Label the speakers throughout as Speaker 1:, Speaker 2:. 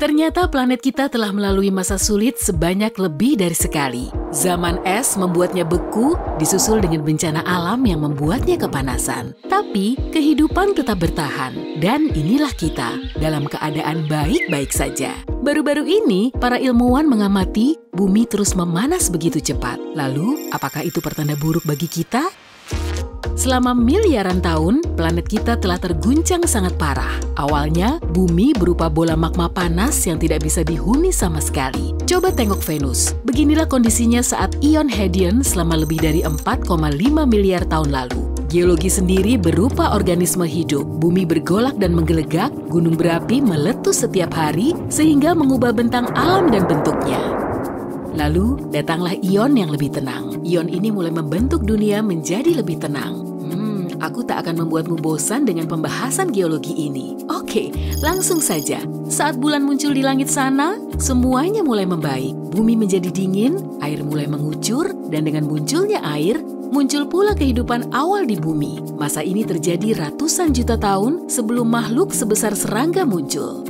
Speaker 1: Ternyata planet kita telah melalui masa sulit sebanyak lebih dari sekali. Zaman es membuatnya beku, disusul dengan bencana alam yang membuatnya kepanasan. Tapi kehidupan tetap bertahan, dan inilah kita dalam keadaan baik-baik saja. Baru-baru ini, para ilmuwan mengamati bumi terus memanas begitu cepat. Lalu, apakah itu pertanda buruk bagi kita? Selama miliaran tahun, planet kita telah terguncang sangat parah. Awalnya, bumi berupa bola magma panas yang tidak bisa dihuni sama sekali. Coba tengok Venus. Beginilah kondisinya saat ion hedion selama lebih dari 4,5 miliar tahun lalu. Geologi sendiri berupa organisme hidup. Bumi bergolak dan menggelegak, gunung berapi meletus setiap hari sehingga mengubah bentang alam dan bentuknya. Lalu, datanglah ion yang lebih tenang. Ion ini mulai membentuk dunia menjadi lebih tenang. Aku tak akan membuatmu bosan dengan pembahasan geologi ini. Oke, langsung saja. Saat bulan muncul di langit sana, semuanya mulai membaik. Bumi menjadi dingin, air mulai mengucur, dan dengan munculnya air, muncul pula kehidupan awal di bumi. Masa ini terjadi ratusan juta tahun sebelum makhluk sebesar serangga muncul.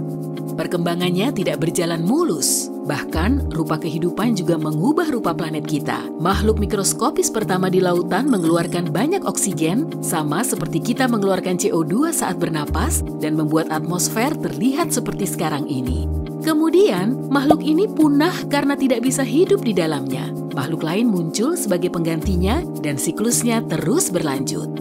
Speaker 1: Perkembangannya tidak berjalan mulus. Bahkan, rupa kehidupan juga mengubah rupa planet kita. Makhluk mikroskopis pertama di lautan mengeluarkan banyak oksigen, sama seperti kita mengeluarkan CO2 saat bernapas, dan membuat atmosfer terlihat seperti sekarang ini. Kemudian, makhluk ini punah karena tidak bisa hidup di dalamnya. Makhluk lain muncul sebagai penggantinya, dan siklusnya terus berlanjut.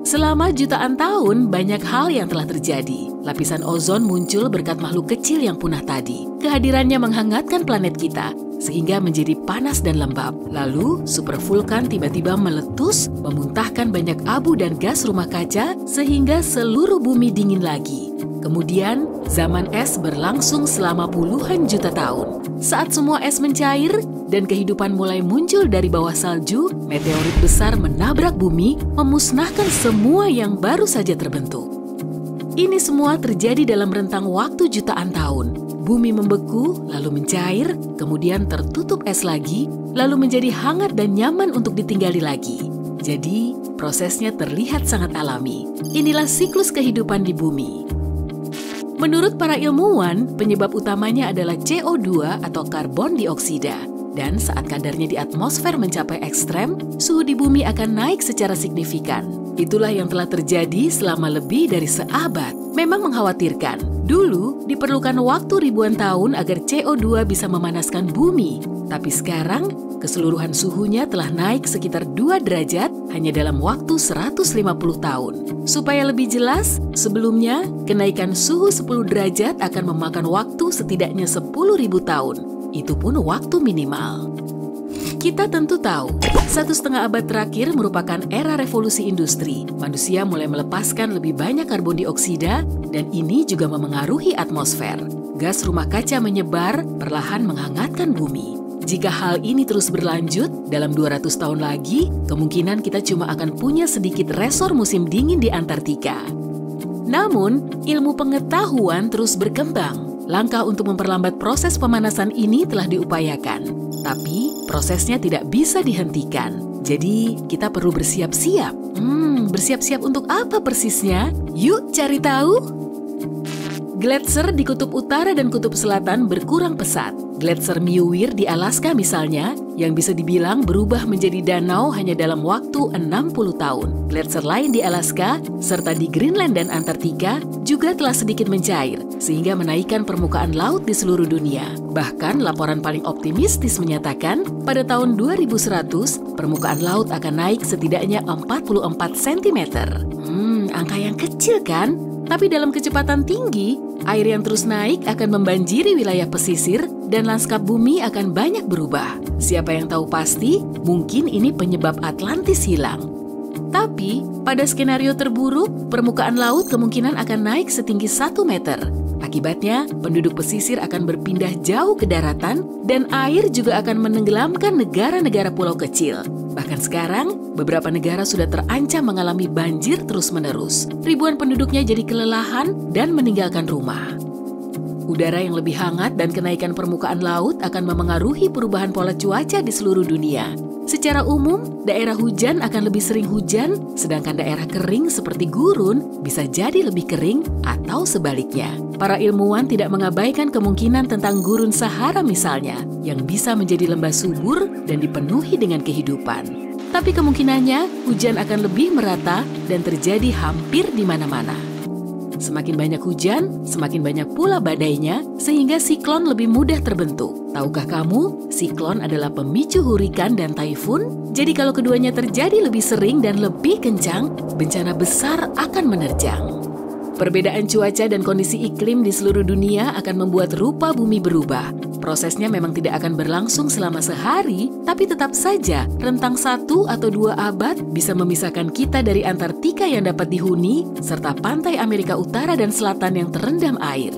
Speaker 1: Selama jutaan tahun, banyak hal yang telah terjadi. Lapisan ozon muncul berkat makhluk kecil yang punah tadi. Kehadirannya menghangatkan planet kita, sehingga menjadi panas dan lembab. Lalu, supervulkan tiba-tiba meletus, memuntahkan banyak abu dan gas rumah kaca, sehingga seluruh bumi dingin lagi. Kemudian, zaman es berlangsung selama puluhan juta tahun. Saat semua es mencair dan kehidupan mulai muncul dari bawah salju, meteorit besar menabrak bumi, memusnahkan semua yang baru saja terbentuk. Ini semua terjadi dalam rentang waktu jutaan tahun. Bumi membeku, lalu mencair, kemudian tertutup es lagi, lalu menjadi hangat dan nyaman untuk ditinggali lagi. Jadi, prosesnya terlihat sangat alami. Inilah siklus kehidupan di bumi. Menurut para ilmuwan, penyebab utamanya adalah CO2 atau karbon dioksida. Dan saat kadarnya di atmosfer mencapai ekstrem, suhu di bumi akan naik secara signifikan. Itulah yang telah terjadi selama lebih dari seabad. Memang mengkhawatirkan. Dulu, diperlukan waktu ribuan tahun agar CO2 bisa memanaskan bumi. Tapi sekarang, keseluruhan suhunya telah naik sekitar 2 derajat hanya dalam waktu 150 tahun. Supaya lebih jelas, sebelumnya, kenaikan suhu 10 derajat akan memakan waktu setidaknya 10.000 tahun. Itu pun waktu minimal. Kita tentu tahu, 1,5 abad terakhir merupakan era revolusi industri. Manusia mulai melepaskan lebih banyak karbon dioksida, dan ini juga memengaruhi atmosfer. Gas rumah kaca menyebar, perlahan menghangatkan bumi. Jika hal ini terus berlanjut, dalam 200 tahun lagi, kemungkinan kita cuma akan punya sedikit resor musim dingin di Antartika. Namun, ilmu pengetahuan terus berkembang. Langkah untuk memperlambat proses pemanasan ini telah diupayakan. Tapi, prosesnya tidak bisa dihentikan. Jadi, kita perlu bersiap-siap. Bersiap-siap untuk apa persisnya? Yuk cari tahu! Gletser di kutub utara dan kutub selatan berkurang pesat. Gletser Muir di Alaska misalnya, yang bisa dibilang berubah menjadi danau hanya dalam waktu 60 tahun. Gletser lain di Alaska, serta di Greenland dan Antartika, juga telah sedikit mencair, sehingga menaikkan permukaan laut di seluruh dunia. Bahkan, laporan paling optimistis menyatakan, pada tahun 2100, permukaan laut akan naik setidaknya 44 cm. Angka yang kecil kan? Tapi dalam kecepatan tinggi, air yang terus naik akan membanjiri wilayah pesisir dan lanskap bumi akan banyak berubah. Siapa yang tahu pasti, mungkin ini penyebab Atlantis hilang. Tapi, pada skenario terburuk, permukaan laut kemungkinan akan naik setinggi 1 meter. Akibatnya, penduduk pesisir akan berpindah jauh ke daratan dan air juga akan menenggelamkan negara-negara pulau kecil. Bahkan sekarang, beberapa negara sudah terancam mengalami banjir terus-menerus. Ribuan penduduknya jadi kelelahan dan meninggalkan rumah. Udara yang lebih hangat dan kenaikan permukaan laut akan memengaruhi perubahan pola cuaca di seluruh dunia. Secara umum, daerah hujan akan lebih sering hujan, sedangkan daerah kering seperti gurun bisa jadi lebih kering atau sebaliknya. Para ilmuwan tidak mengabaikan kemungkinan tentang gurun Sahara misalnya, yang bisa menjadi lembah subur dan dipenuhi dengan kehidupan. Tapi kemungkinannya hujan akan lebih merata dan terjadi hampir di mana-mana. Semakin banyak hujan, semakin banyak pula badainya, sehingga siklon lebih mudah terbentuk. Tahukah kamu, siklon adalah pemicu hurikan dan taifun? Jadi kalau keduanya terjadi lebih sering dan lebih kencang, bencana besar akan menerjang. Perbedaan cuaca dan kondisi iklim di seluruh dunia akan membuat rupa bumi berubah. Prosesnya memang tidak akan berlangsung selama sehari, tapi tetap saja rentang 1 atau 2 abad bisa memisahkan kita dari Antartika yang dapat dihuni, serta pantai Amerika Utara dan Selatan yang terendam air.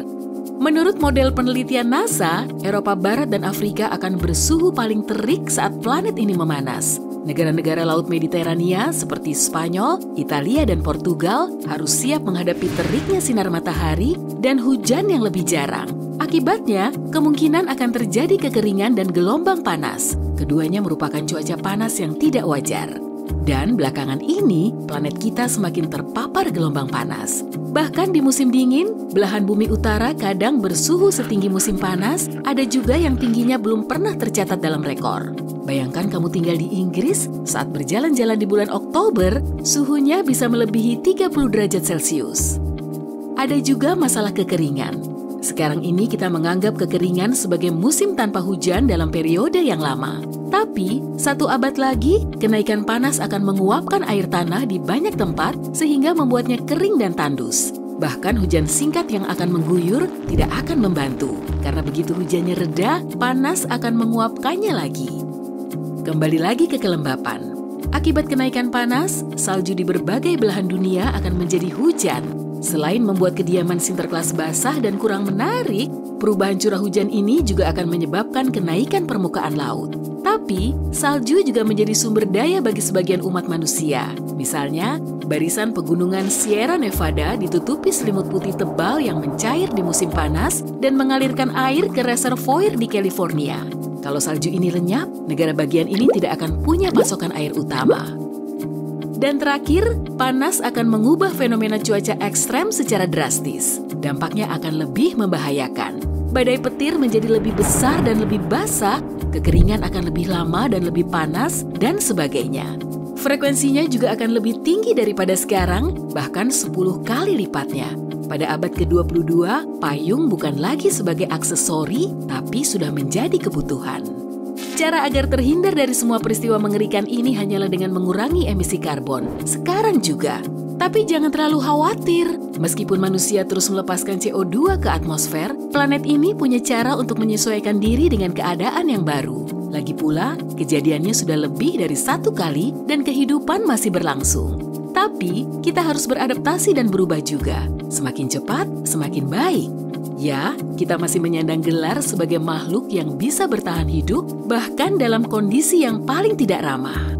Speaker 1: Menurut model penelitian NASA, Eropa Barat dan Afrika akan bersuhu paling terik saat planet ini memanas. Negara-negara Laut Mediterania seperti Spanyol, Italia, dan Portugal harus siap menghadapi teriknya sinar matahari dan hujan yang lebih jarang. Akibatnya, kemungkinan akan terjadi kekeringan dan gelombang panas. Keduanya merupakan cuaca panas yang tidak wajar. Dan belakangan ini, planet kita semakin terpapar gelombang panas. Bahkan di musim dingin, belahan bumi utara kadang bersuhu setinggi musim panas, ada juga yang tingginya belum pernah tercatat dalam rekor. Bayangkan kamu tinggal di Inggris, saat berjalan-jalan di bulan Oktober, suhunya bisa melebihi 30 derajat Celcius. Ada juga masalah kekeringan. Sekarang ini kita menganggap kekeringan sebagai musim tanpa hujan dalam periode yang lama. Tapi, 1 abad lagi, kenaikan panas akan menguapkan air tanah di banyak tempat sehingga membuatnya kering dan tandus. Bahkan hujan singkat yang akan mengguyur tidak akan membantu, karena begitu hujannya reda, panas akan menguapkannya lagi. Kembali lagi ke kelembapan. Akibat kenaikan panas, salju di berbagai belahan dunia akan menjadi hujan. Selain membuat kediaman Sinterklas basah dan kurang menarik, perubahan curah hujan ini juga akan menyebabkan kenaikan permukaan laut. Tapi, salju juga menjadi sumber daya bagi sebagian umat manusia. Misalnya, barisan pegunungan Sierra Nevada ditutupi selimut putih tebal yang mencair di musim panas dan mengalirkan air ke reservoir di California. Kalau salju ini lenyap, negara bagian ini tidak akan punya pasokan air utama. Dan terakhir, panas akan mengubah fenomena cuaca ekstrem secara drastis. Dampaknya akan lebih membahayakan. Badai petir menjadi lebih besar dan lebih basah, kekeringan akan lebih lama dan lebih panas, dan sebagainya. Frekuensinya juga akan lebih tinggi daripada sekarang, bahkan 10 kali lipatnya. Pada abad ke-22, payung bukan lagi sebagai aksesori, tapi sudah menjadi kebutuhan. Cara agar terhindar dari semua peristiwa mengerikan ini hanyalah dengan mengurangi emisi karbon. Sekarang juga. Tapi jangan terlalu khawatir. Meskipun manusia terus melepaskan CO2 ke atmosfer, planet ini punya cara untuk menyesuaikan diri dengan keadaan yang baru. Lagi pula, kejadiannya sudah lebih dari 1 kali dan kehidupan masih berlangsung. Tapi, kita harus beradaptasi dan berubah juga. Semakin cepat, semakin baik. Ya, kita masih menyandang gelar sebagai makhluk yang bisa bertahan hidup, bahkan dalam kondisi yang paling tidak ramah.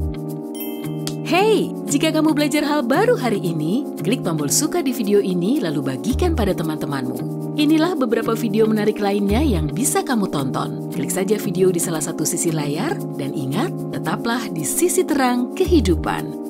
Speaker 1: Hey, jika kamu belajar hal baru hari ini, klik tombol suka di video ini lalu bagikan pada teman-temanmu. Inilah beberapa video menarik lainnya yang bisa kamu tonton. Klik saja video di salah satu sisi layar, dan ingat, tetaplah di sisi terang kehidupan.